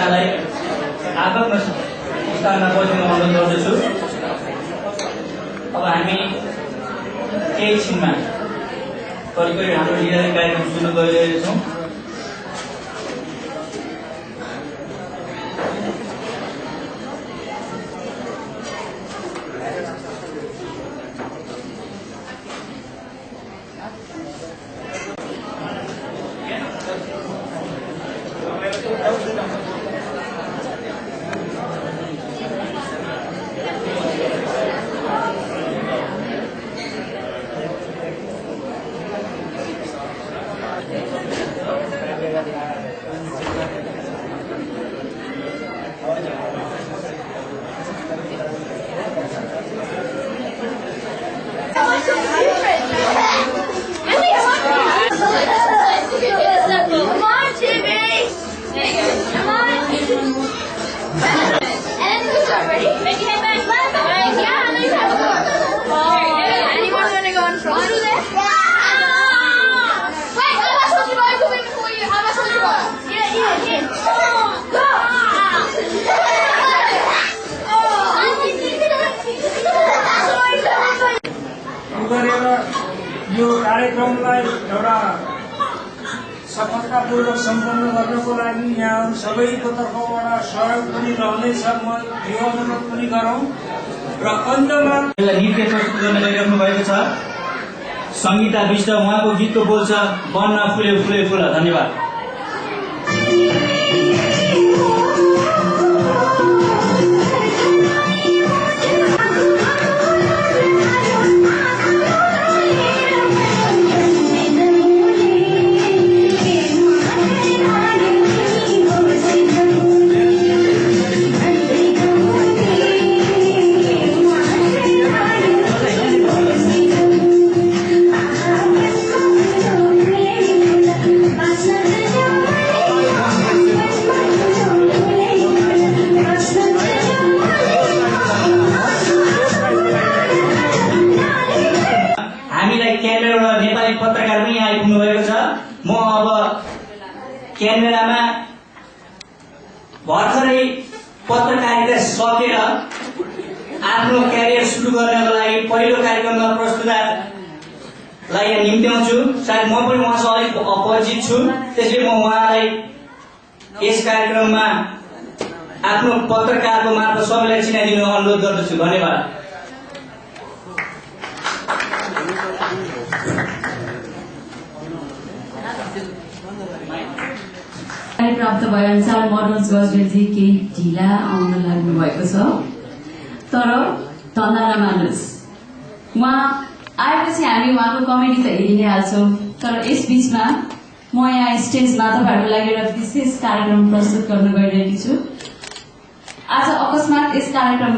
सबैजनालाई आफ्नो स्थानमा बस्ने अनुरोध गर्दछु। अब हामी केही छिनमा करिब हाम्रो लिडर कार्यक्रम सुरु गरिरहेछौँ। यो कार्यक्रमलाई एउटा सफलतापूर्वक सम्पन्न गर्नको लागि यहाँहरू सबैको तर्फबाट सहयोग पनि रहनेछ। म यो अनुरोध पनि गरौँ र अन्तमा नृत्य प्रस्तुत गर्न गइराख्नु भएको छ। संगीता विष्ट, उहाँको गीतको बोल छ बन्न फुले फुले फुल। धन्यवाद। पत्रकार पनि यहाँ आइपुग्नु भएको छ। म अब क्यामेरामा भर्खरै पत्रकारिता सकेर आफ्नो क्यारियर सुरु गर्नको लागि पहिलो कार्यक्रममा प्रस्तुतलाई यहाँ निम्त्याउँछु। सायद म पनि उहाँसँग अलिक अपरिचित छु, त्यसैले म उहाँलाई यस कार्यक्रममा आफ्नो पत्रकारको मार्फत सबैलाई चिनाइदिनु अनुरोध गर्दछु। धन्यवाद। प्राप्त भए अनुसार मनोज गजमेरजी केही ढिला आउन लाग्नु भएको छ, तर धन्दा नमान्नुहोस्। उहाँ आएपछि हामी उहाँको कमेडी त हेरि नै हाल्छौँ, तर यस बीचमा म यहाँ स्टेजमा तपाईँहरूको लागि एउटा विशेष कार्यक्रम प्रस्तुत गर्न गइरहेकी छु। आज अकस्मात यस कार्यक्रम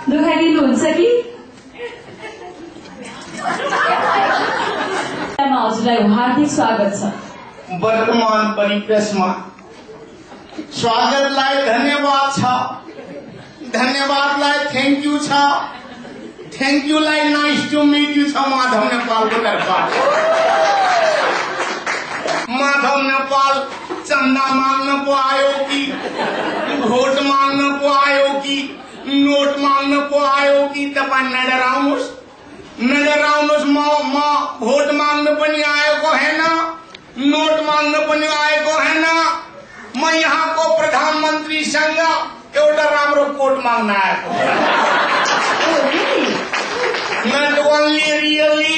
दुखाइदिनुहुन्छ कि हजुरलाई हार्दिक स्वागत छ। वर्तमान परिप्रेक्षमा स्वागतलाई धन्यवाद छ, धन्यवादलाई थ्याङ्क यू छ, थ्याङ्क यूलाई नाइस टु मिट यू छ माधव नेपालको तर्फबाट। माधव नेपाल चन्दा माग्न पो आयो कि भोट माग्न पो आयो कि नोट माग्न पो आयो कि तपाईँ नजर आउनुहोस्, नजर आउनुहोस्। म भोट माग्न पनि आएको हैन, नोट माग्न पनि आएको हैन। म यहाँको प्रधानमन्त्रीसँग एउटा राम्रो कोट माग्न आएको। नट ओन्ली रियली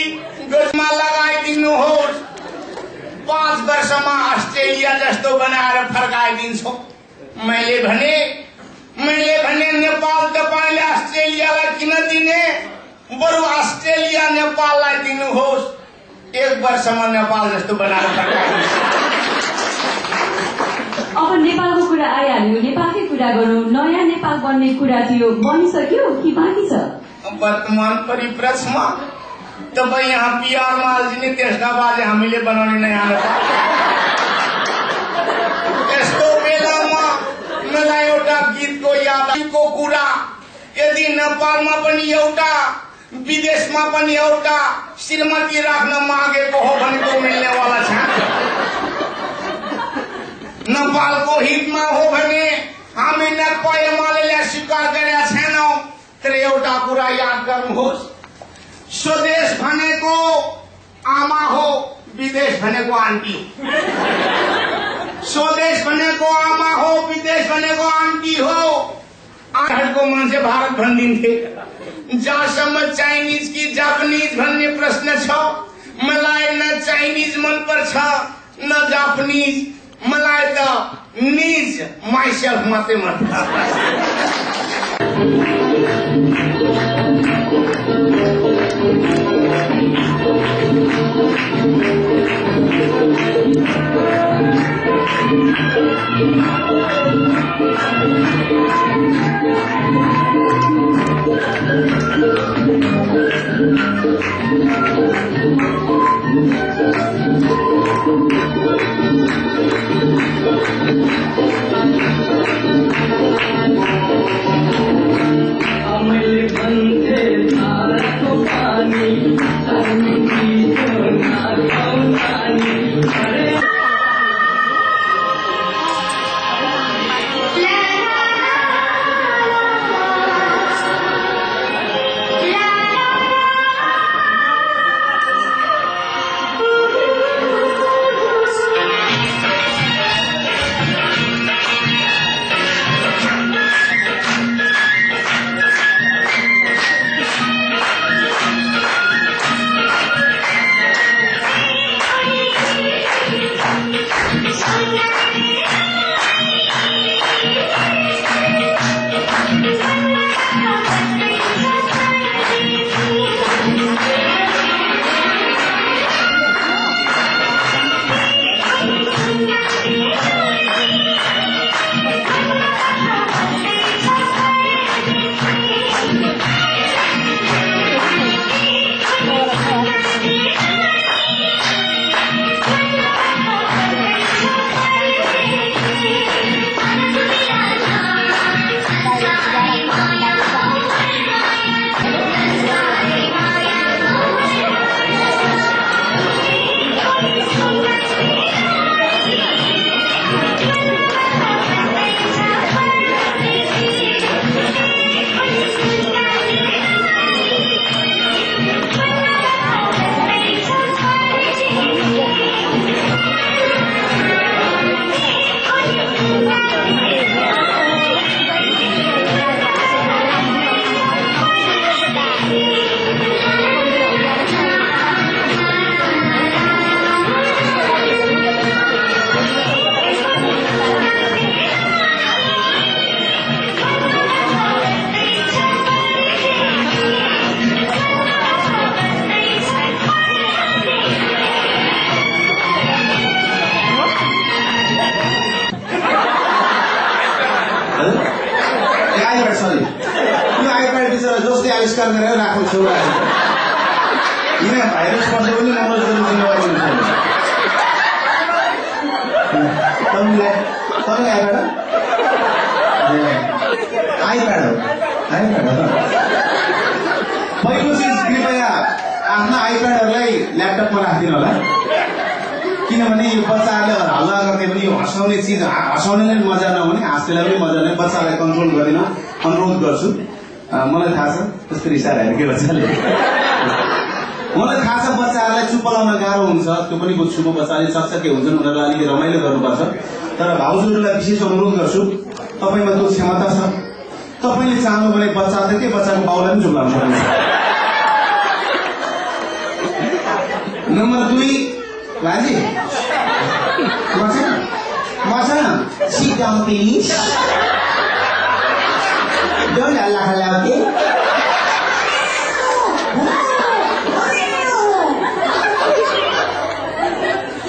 गजमा लगाइदिनुहोस्। 5 वर्षमा अस्ट्रेलिया जस्तो बनाएर फर्काइदिन्छौ। मैले भने नेपाल तपाईँले अस्ट्रेलियालाई किन दिने, बरु अस्ट्रेलिया नेपाललाई दिनुहोस्। 1 वर्षमा नेपाल जस्तो बनाएर फर्काइदिन्छ। अब नेपालको कुरा आइहाल्यो, नेपालकै कुरा गरौँ। नयाँ नेपाल बन्ने कुरा थियो, बनिसक्यो कि बाँकी छ? वर्तमान परिप्रेक्षमा तपाईँ यहाँ पिआर माल्जिने त्यसका बाजे हामीले बनाउने नै आउँछ। यस्तो बेलामा मलाई एउटा गीतको यादको कुरा, यदि नेपालमा पनि एउटा विदेशमा पनि एउटा श्रीमती राख्न मागेको हो भने तो मिल्नेवाला छ। नेपालको हितमा हो भने हामी नेपाल एमाले स्वीकार गरेका छैनौं। तर एउटा कुरा याद गर्नुहोस्, स्वदेश भनेको आमा हो, विदेश भनेको आन्टी हो। स्वदेश भनेको आमा हो, विदेश भनेको आन्टी हो। आठको मान्छे भारत भनिदिन्थे। जहाँसम्म चाइनिज कि जापानिज भन्ने प्रश्न छ, मलाई न चाइनिज मन पर्छ न जापानिज, मलाई त निज माइसेल्फ मात्रै मन पर्छ। आविष्कार गरेर राख्नु छु। यहाँ भाइरस पर्छ पनि मनोज गर्ने जिम्मेवारी हुन्छ। तपाईँलाई आइप्याड हो, पहिलो चिज कृपया आफ्ना आइप्याडहरूलाई ल्यापटपमा राखिदिनु होला, किनभने यो बच्चाहरूले हल्ला गर्ने पनि यो हँसाउने चिज, हँसाउनेलाई मजा नहुने, हाँस्नेलाई पनि मजा नहुने, बच्चालाई कन्ट्रोल गरिदिन अनुरोध गर्छु। मलाई थाहा छ कस्तो रिसाएर के बच्चाले, मलाई थाहा छ बच्चाहरूलाई चुप लाउन गाह्रो हुन्छ, त्यो पनि बुझ्छु म। बच्चाले चकचके हुन्छन्, उनीहरूलाई अलिकति रमाइलो गर्नुपर्छ। तर भाउजूहरूलाई विशेष अनुरोध गर्छु, तपाईँमा त्यो क्षमता छ, तपाईँले चाहनु भने बच्चा त के बच्चाको बाउलाई पनि चुप लाउन सक्नुहुन्छ। नम्बर 2 बाजी मसँग sit down please, don't halla okay.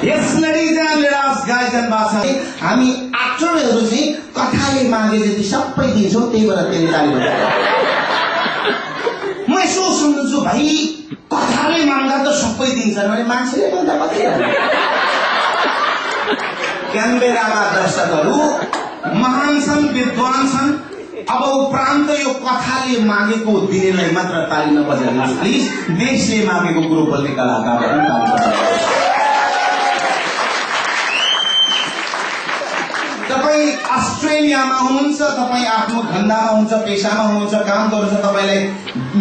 Yes ladies and guys and bosses, हामी एक्टरहरू चाहिँ कथाले मागे जति सबै दिन्छौँ, त्यही भएर त्यसले ताली बजाउँछ। म यसो सम्झन्छु भाइ कथाले माग्दा त सबै दिन्छन् भने मान्छेले माग्दा कति क्यानबेरामा दर्शकहरू महान छन्, विद्वान छन्। अब उपरान्त यो कथाले मागेको दिनेलाई मात्र ताली नबजाइदिनुहोस् प्लिज। देशले मागेको कुरो बोल्ने कलाकारहरू तपाईँ अस्ट्रेलियामा हुनुहुन्छ, तपाईँ आफ्नो धन्दामा हुनुहुन्छ, पेसामा हुनुहुन्छ, काम गर्नुहुन्छ, तपाईँलाई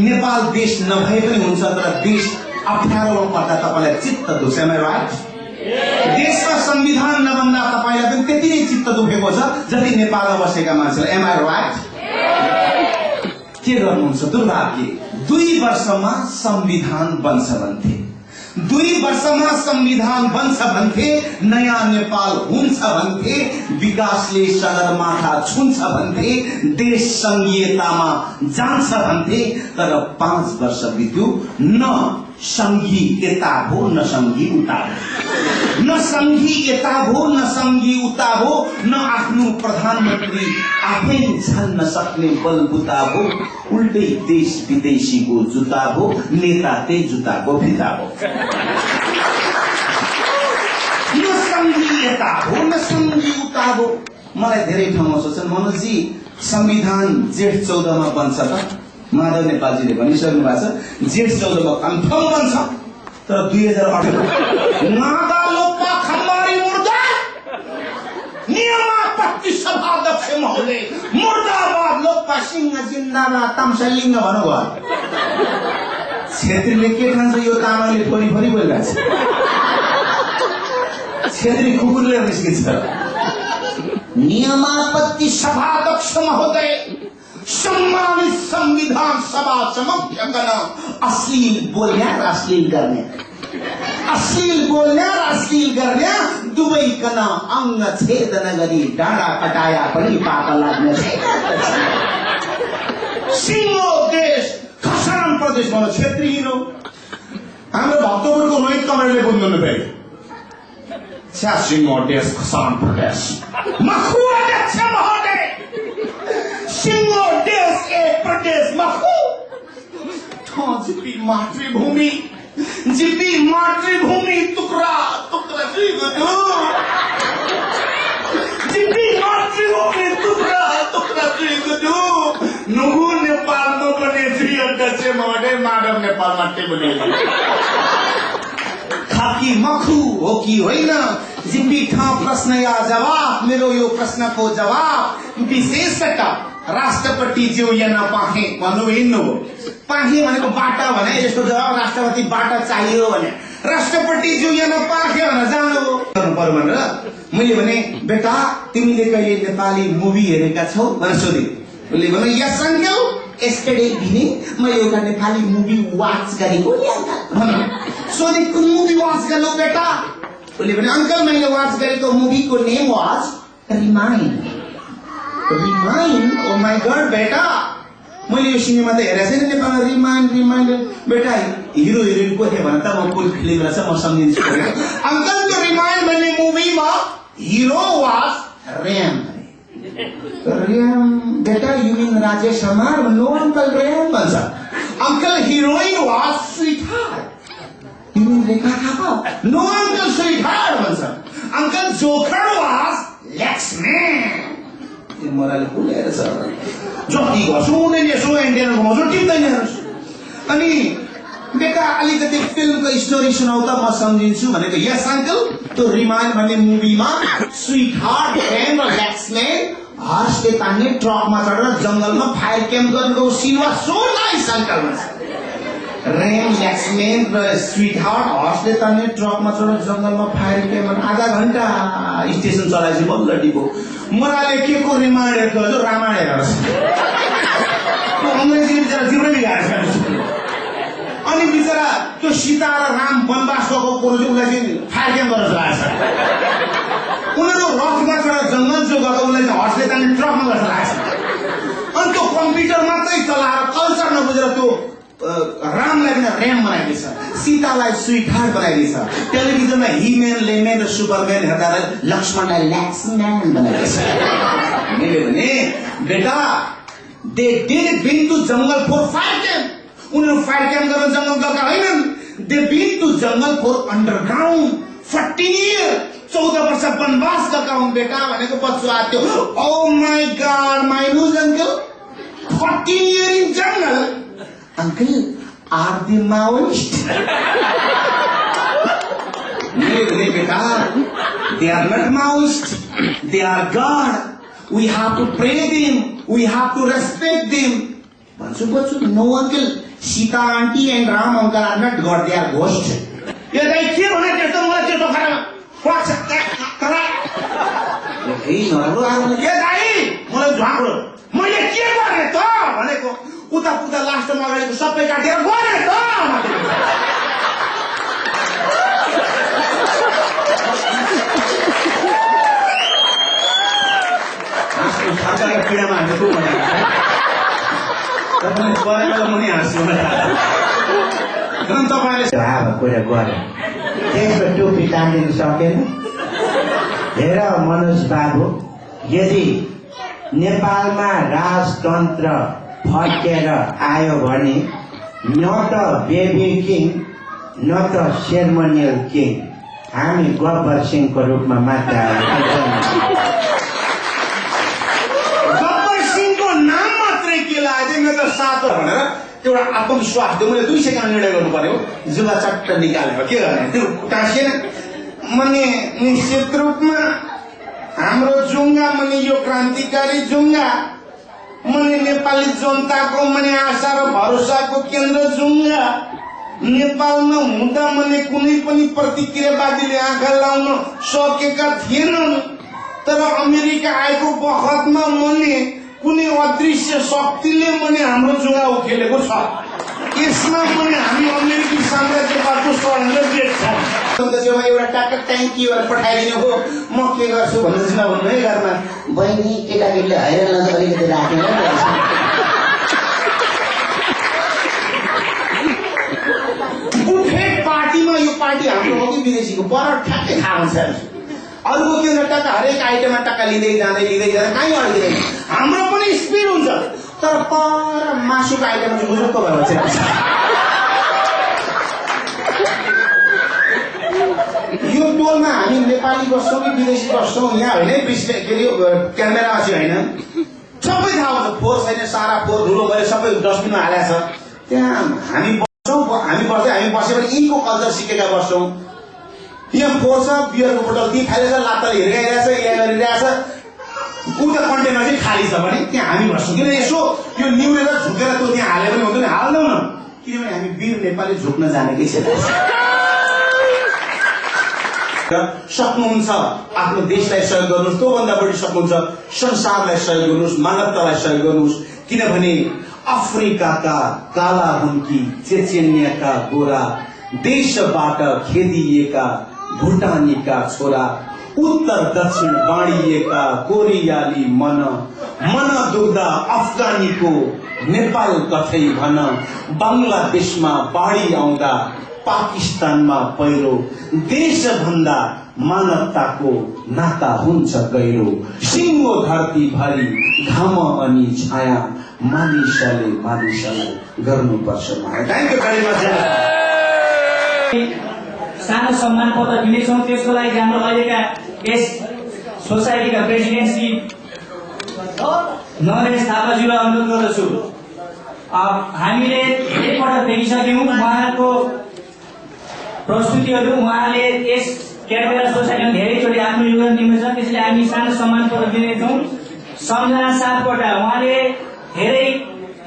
नेपाल देश नभए पनि हुन्छ, तर देश अप्ठ्यारोमा पर्दा तपाईँलाई चित्त दुख्छ। Am I right? देशमा संविधान नबन्दा तपाईँलाई पनि त्यति नै चित्त दुखेको छ जति नेपालमा बसेका मान्छेलाई। Am I right? के गर्नुहुन्छ? दुर्भाग्य 2 वर्षमा संविधान बन्छ भन्थे, 2 वर्षमा संविधान बन्छ भन्थे, नयाँ नेपाल हुन्छ भन्थे, विकासले सगरमाथा छुन्छ भन्थे, देश संघीयतामा जान्छ भन्थे। तर 5 वर्ष बित्यो, न संघी यता भो न संघी उता भो, न संघी यता भो न संघी उता भो, न आफ्नो प्रधानमन्त्री आफै छान्न सक्ने बलबुता भो, उल्टै देश विदेशीको जुता भो, नेता त्यही जुताको फिता भो। न संघी यता भो न संघी उता भो। मलाई धेरै ठाउँमा सोच्छन् मनोजी संविधान जेठ 14 मा बन्छ त? माधव नेपालजीले भनिसक्नु भएको छ जेठ 14 मा कन्फर्म बन्छ। तर 2018 नागा लोपा खम्बारी मुर्दा नियमापत्ति सभाध्यक्ष महोदय मुर्दाबाद लोपा सिंह जिन्दाबाद तामसालिङ्ग भन्नुभयो। छेत्रीले के खान्छ यो तामाङले फोरी फोरी बोलिरहेछ। छेत्री कुकुरले निस्किन्छ। नियमापत्ति सभाध्यक्ष महोदय सम्मानित संविधान सभा समक्ष अश्लील बोल्ने र अश्लील गर्ने, अश्लील बोल्ने र अश्लील गर्ने दुवैकन अंग छेदन गरी डाँडा कटाया पनि पाप लाग्ने सिङ्गो देश खसान प्रदेश भनौँ क्षेत्री हिरो। हाम्रो भक्तपुरको रोहित कमरेडले बुझ्नु पर्यो सिङ्गो देश खसान प्रदेश मखु अध्यक्ष महोदय सिङ्गो देश एक प्रदेश मखु जिपी मातृभूमि टुक्रा टुक्रा जिपी मातृभूमि टुक्रा टुक्रा नुगु नेपालमा पनि श्री अध्यक्ष महोदय माधव नेपालमा टेबल खाकी मखु हो कि होइन? जिम्बी ठाउँ प्रश्न या जवाब। मेरो यो प्रश्नको जवाब विशेषतः राष्ट्रपति ज्यू या नपाहे भन्नु हिँड्नु हो। पाहे भनेको बाटा भने यसको जवाब राष्ट्रपति बाटा चाहियो भने राष्ट्रपति ज्यू या नपाहे भनेर जानु गर्नु पर्यो भनेर मैले भने बेटा तिमीले कहिले नेपाली मुभी हेरेका छौ भनेर सोधे। उसले भने यस अङ्कल यस्टरडे इभिनिङ मैले एउटा नेपाली मुभी वाच गरेको नि अङ्कल। सोधे कुन मुभी वाच गर्नु बेटा? उसले भने अङ्कल मैले वाच गरेको मुभीको name was remind. Remind? Oh my god बेटा मैले यो सिनेमा त हेरेको छैन नेपालमा। रिमाइन्ड रिमाइन्ड बेटा हिरो हिरोइन को थिए भने त म कुन फिल्म रहेछ म सम्झिन्छु। अङ्कल त्यो रिमाइन्ड भन्ने मुभीमा हिरो वाज रेम। रेम बेटा you mean Rajesh Hamal? No uncle रेम भन्छ। Uncle heroine was sweetheart. You mean Rekha Thapa? No uncle sweetheart भन्छ। Uncle joker was Laxman. मराले बोलेर छ जति गर्छु उनीहरूले यसो इन्डियन घुमाउँछु टिप्दैन हेर्नुहोस्। अनि बेटा अलिकति फिल्मको स्टोरी सुनाउ त म सम्झिन्छु भनेको। यस अङ्कल त्यो रिमाइन्ड भन्ने मुभीमा स्वीट हार्ट रेम र लक्ष्मण हर्सले तान्ने ट्रकमा चढेर जंगलमा फायर क्याम्प गरेको सिन वा सो नाइस अङ्कल भन्छ। रेम लक्ष्मण र स्वीट हार्ट हर्सले तान्ने ट्रकमा चढेर जंगलमा फायर क्याम्प आधा घण्टा स्टेसन चलाएपछि बल्ल डिपो। मराले के को रिमाइन्ड हेर्छ जो रामायण हेर्छ अङ्ग्रेजी बिचरा जिब्रै बिगारेछ। अनि बिचरा त्यो सीता र राम वनवास गएको कुरो चाहिँ उसलाई चाहिँ फायर क्याम्प गरेर चलाएछ। उनीहरू रथमा चढेर जङ्गल जो गएको उसलाई चाहिँ हर्सले तान्ने ट्रकमा गरेर चलाएछ। अनि त्यो कम्प्युटर मात्रै चलाएर कल्चर नबुझेर त्यो रामलाई पनि रेम बनाइदिएछ, सीतालाई स्वीट हार्ट बनाइदिएछ। टेलिभिजनमा हिमेन लेमेन र सुपरम्यान हेर्दा लक्ष्मणलाई लक्ष्मण बनाइदिएछ। मैले भने बेटा दे डिड बिन टु जंगल फॉर फायर क्याम्प। उनीहरू फायर क्याम्प गर्न जङ्गल गएका होइनन्। दे बीन टु जङ्गल फर अन्डरग्राउन्ड 14 इयर 14 वर्ष वनवास गएका हुन् बेटा भनेको बच्चो आएको थियो। Oh my god my news uncle 14 year in jungle uncle are the Maoist नहीं बेटा they are not Maoist, they are God. We have to pray them, we have to respect them. But no uncle, Sita auntie and Ram uncle are not God, they are ghosts. ये दाई के भने त्यस्तो मलाई त्यस्तो खरा watch करा ए नराम्रो आउनु के दाई मलाई झ्वाक्रो मैले के गर्ने त भनेको उता पुता लास्टमा अगाडिको सबै काटेर गरे त सरकारका पीडामा हानेको भनेको तपाईँले गरेर मुनि हाँस्नु तपाईँले कुरा गरे त्यसको टोपी तानिदिनु सकेन। हेर मनोज बाबु, यदि नेपालमा राजतन्त्र फर्केर आयो भने न त बेबी किङ न त सेरेमोनियल किङ, हामी गब्बर सिंहको रूपमा मात्र गब्बर सिंहको नाम मात्रै के लाग्यो मेरो साथ भनेर एउटा आत्मविश्वास थियो। मैले 2 सेकेन्ड निर्णय गर्नु पर्यो, जुवा चट्ट निकालेर के गर्ने त्यो टाँसिएन। मने निश्चित रूपमा हाम्रो जुङ्गा मने यो क्रान्तिकारी जुङ्गा मने नेपाली जनताको मने आशा र भरोसाको केन्द्र जुङ्गा नेपालमा हुँदा मने कुनै पनि प्रतिक्रियावादीले आँखा लाउन सकेका थिएनन्। तर अमेरिका आएको बखतमा मने कुनै अदृश्य शक्तिले मने हाम्रो जुङ्गा उखेलेको छ। यसमा मने हामी अमेरिकी साम्राज्यवादको षड्यन्त्र देख्छौँ। एउटा टाका ट्याङ्कीहरू पठाइदिनु हो, म के गर्छु भन्नुहोस् न भन्नु है घरमा। बहिनी केटाकेटीले हैरान नगरी अलिकति राखेर बुफेट पार्टीमा यो पार्टी हाम्रो हो कि विदेशीको पर ठ्याक्कै थाहा हुन्छ। अरूको के हुन्छ टक्का हरेक आइटममा टक्का लिँदै जाँदै कहीँ अड्किँदैन। हाम्रो पनि स्पिड हुन्छ तर पर मासुको आइटम चाहिँ बुझुक्क भएर चाहिँ यो टोलमा हामी नेपाली बस्छौँ कि विदेशी बस्छौँ यहाँ होइन के अरे क्यामेरा चाहिँ होइन सबै थाहा हुन्छ। फोहोर छैन, सारा फोहोर धुलो गरे सबै डस्टबिनमा हालेको छ। त्यहाँ हामी बस्छौँ, हामी बस्यो भने यिनको कल्चर सिकेका बस्छौँ। यहाँ फोहोर छ, बियरको बोतल ती खाइरहेछ, लात्ताले हिर्काइरहेछ, यहाँ गरिरहेछ, उता कन्टेनर चाहिँ खाली छ भने त्यहाँ हामी बस्छौँ। किन यसो यो निउरेर झुकेर त्यो त्यहाँ हाले पनि हुँदैन, हाल्दैनौ न, किनभने हामी वीर नेपाली झुक्न जानेकै छैन। सक्नुहुन्छ आफ्नो देशलाई सहयोग गर्नुहोस्, त्योभन्दा बढी सक्नुहुन्छ संसारलाई सहयोग गर्नुहोस्, मानवतालाई सहयोग गर्नुहोस्। किनभने अफ्रिकाका काला हुन्की, चेचेनियाका गोरा, देशबाट खेदिएका भुटानीका छोरा, उत्तर दक्षिण बाँडिएका कोरियाली मन दुख्दा अफगानीको नेपाल कथै भन, बङ्गलादेशमा बाढी आउँदा पाकिस्तानमा पहिरो, देशभन्दा मानवताको नाता हुन्छ गहिरो। सिङ्गो धरती भरि घाम अनि छाया, मानिसलाई गर्नुपर्छ माया। Thank you very much. सानो सम्मान पत्र दिनेछौँ। त्यसको लागि हाम्रो अहिलेका यस सोसाइटीका प्रेसिडेन्ट श्री नरेश थापाज्यूलाई अनुरोध गर्दछु। हामीले एकपल्ट देखिसक्यौँ उहाँको प्रस्तुतिहरू। उहाँले यस क्याडबेरा सोसाइटीमा धेरैचोटि आफ्नो योगदान दिएको छ, त्यसैले हामी सानो सम्मान पत्र दिनेछौँ। सम्झना सापकोटा, उहाँले धेरै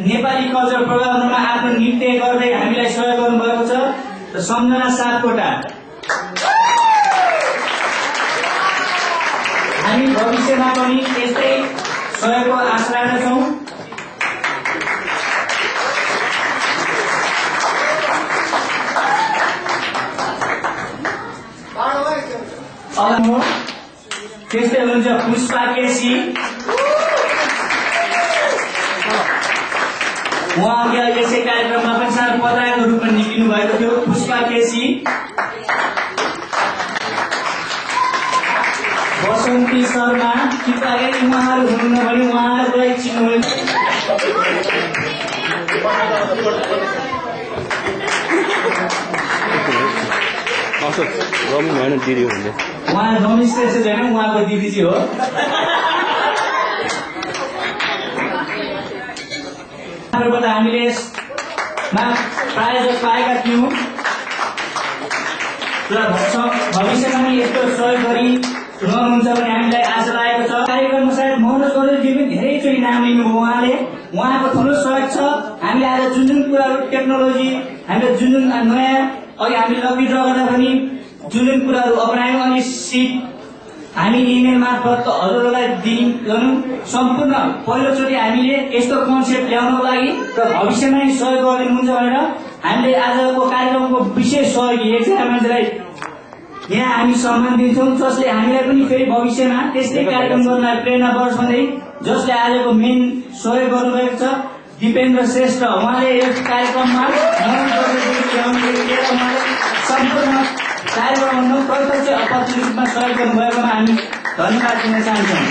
नेपाली कल्चर प्रोग्रामहरूमा आफ्नो नृत्य गर्दै हामीलाई सहयोग गर्नुभएको छ। सम्झना सापकोटा, हामी भविष्यमा पनि यस्तै सहयोगको आशा राख्दछौँ। त्यस्तै हुनुहुन्छ पुष्पा केसी, उहाँ अघि यसै कार्यक्रममा पनि सानो पत्रकारको रूपमा निस्किनु भएको थियो। पुष्पा केसी, बसन्ती शर्मा, कृपया गरी उहाँहरू हुनुहुन्न भने उहाँहरूलाई चिन्नु रमी भएन दिदी भन्ने उहाँ डोमिस्ट्रेसन होइन उहाँको दिदी चाहिँ हो हामीले यसमा प्रायः जस्तो पाएका थियौँ र भविष्यमा पनि यस्तो सहयोग गरी रहनुहुन्छ भन्ने हामीलाई आशा लागेको छ। कार्यक्रममा सायद मनोज गौडेलजी पनि धेरैचोटि नाम लिनुभयो उहाँले, उहाँको ठुलो सहयोग छ। हामीले आज जुन जुन कुराहरू टेक्नोलोजी हामीले जुन जुन नयाँ अघि हामीले लकी ड्र गर्दा पनि जुन जुन कुराहरू अपनायौँ अनि सिट हामी इमेल मार्फत हजुरहरूलाई दिनु सम्पूर्ण पहिलोचोटि हामीले यस्तो कन्सेप्ट ल्याउनको लागि र भविष्यमा नै सहयोग गरिदिनुहुन्छ भनेर हामीले आजको कार्यक्रमको विशेष सहयोगी एकजना मान्छेलाई यहाँ हामी सम्मान दिन्छौँ जसले हामीलाई पनि फेरि भविष्यमा त्यस्तै कार्यक्रम गर्नलाई प्रेरणा बढोस् भन्दै जसले आजको मेन सहयोग गर्नुभएको छ दिपेन्द्र श्रेष्ठ उहाँले यस कार्यक्रममा सम्पूर्ण कार्यक्रममा प्रत्यक्ष अप्रत्यक्ष रूपमा सहयोग गर्नुभएकोमा हामी धन्यवाद दिन चाहन्छौँ।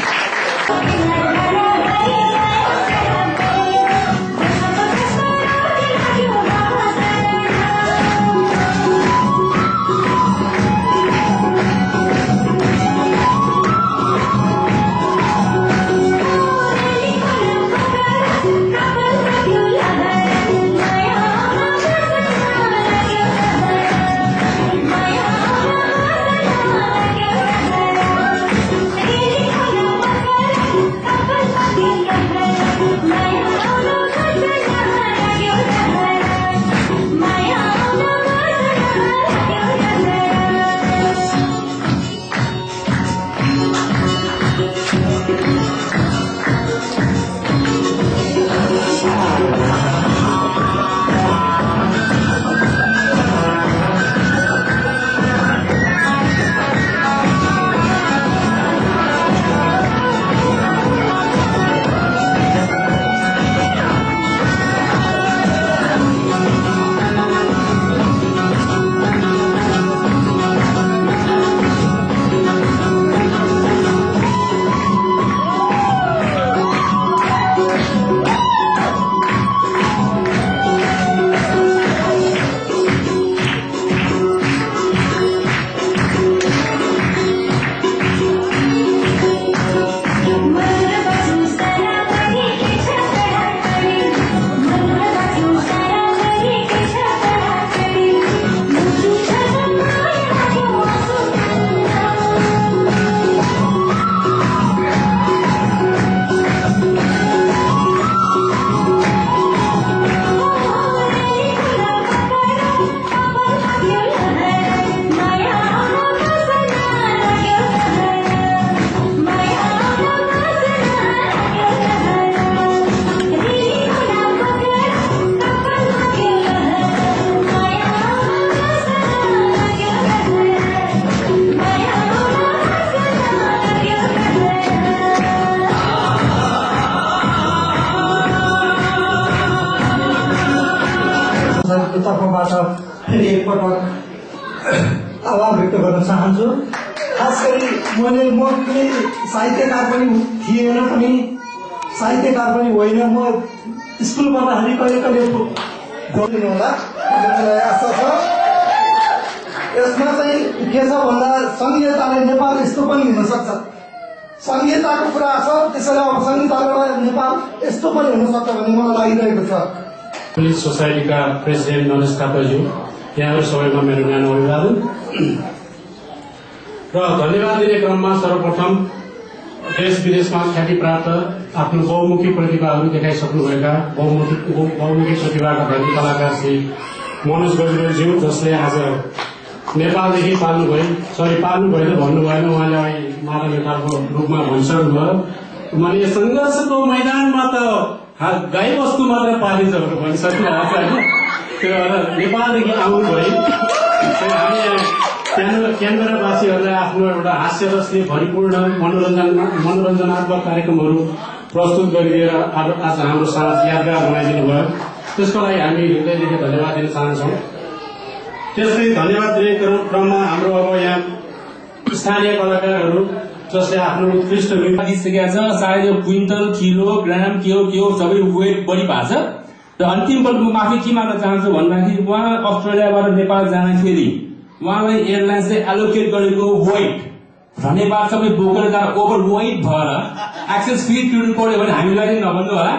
तर्फबाट फेरि एकपटक आभार व्यक्त गर्न चाहन्छु। खास गरी म कुनै साहित्यकार पनि थिएन पनि साहित्यकार पनि होइन, म स्कुल पढ्दाखेरि कहिले कहिले गरिदिनु होला मलाई आशा छ। यसमा चाहिँ के छ भन्दा सङ्घीयताले नेपाल यस्तो पनि हुन सक्छ, सङ्घीयताको कुरा छ, त्यसैले अब सङ्घीयताबाट नेपाल यस्तो पनि हुन सक्छ भन्ने मलाई लागिरहेको छ। पुलिस सोसाइटीका प्रेसिडेन्ट नरेश थापाज्यू, यहाँहरू सबैमा मेरो न्यानो अभिवादन र धन्यवाद दिने क्रममा सर्वप्रथम देश विदेशमा ख्याति प्राप्त आफ्नो बहुमुखी प्रतिभाहरू देखाइसक्नुभएका बहुमुखी प्रतिभाका धनी कलाकार श्री मनोज गजरेलज्यू, जसले आज नेपालदेखि पाल्नु भएन भन्नु भएन, उहाँले अहिले माला नेपालको रूपमा भनिसक्नु भयो। मैले सङ्घर्षको मैदानमा त गाई वस्तु मात्र पालिन्छ भनेर भनिसक्नु भएको छ होइन। त्यो भएर नेपालदेखि आउनुभयो। हामी क्यानबेरावासीहरूलाई आफ्नो एउटा हास्यरसले भरिपूर्ण मनोरञ्जनात्मक कार्यक्रमहरू प्रस्तुत गरिदिएर आज हाम्रो साँझ यादगार बनाइदिनु भयो। त्यसको लागि हामी हृदयदेखि धन्यवाद दिन चाहन्छौँ। त्यसै धन्यवाद दिने क्रममा हाम्रो अब यहाँ स्थानीय कलाकारहरू जसले आफ्नो उत्कृष्ट दिइसकेका छ, सायद यो क्विन्टल किलो ग्राम के हो सबै वेट बढी भएको छ। र अन्तिम पल्ट म आफै के मान्न चाहन्छु भन्दाखेरि उहाँ अस्ट्रेलियाबाट नेपाल जाँदाखेरि उहाँलाई एयरलाइन्सले एलोकेट गरेको वेट धन्यवाद सबै बोकेर गएर ओभर वेट भएर एक्सेस फी तिर्नु पर्यो भने हामीलाई चाहिँ नभन्नु होला।